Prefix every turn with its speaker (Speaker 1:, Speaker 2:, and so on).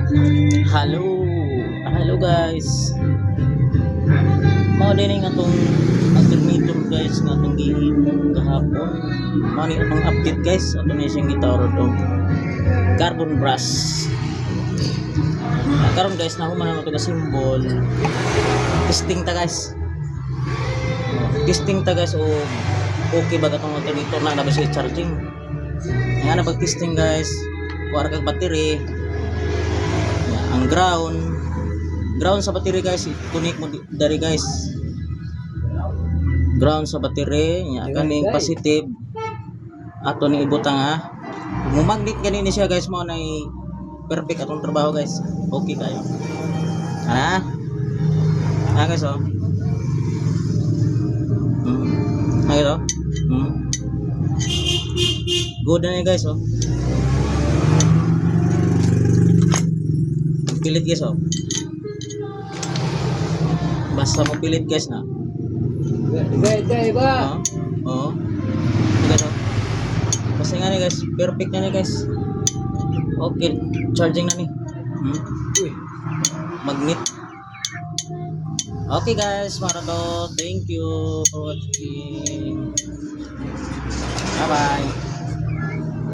Speaker 1: Hello, hello guys. Mao din nga atong alternator guys nga atong gihimo kahapon. Mao ni atong update guys, ato ni siyang gitawag og carbon brush. Karon guys nahuman na ito na symbol. Testing ta guys. Testing ta guys o okay ba katong alternator na nabis charging. Nga na pag testing guys, kuha kag battery. Ang ground sa battery guys, connect mo dari guys, ground sa battery nya kaning positive ato ni ibutang ha magnet ganini siya guys, mo na perfect atong trabaho guys, okay kayo ha guys oh ay oh good na guys oh, pilit guys oh, basta mo pilit guys na
Speaker 2: Iba.
Speaker 1: oo guys oh, basta nga ni guys, perfect na ni guys, okay charging na ni magnet. Okay guys, para to, thank you for watching, bye bye.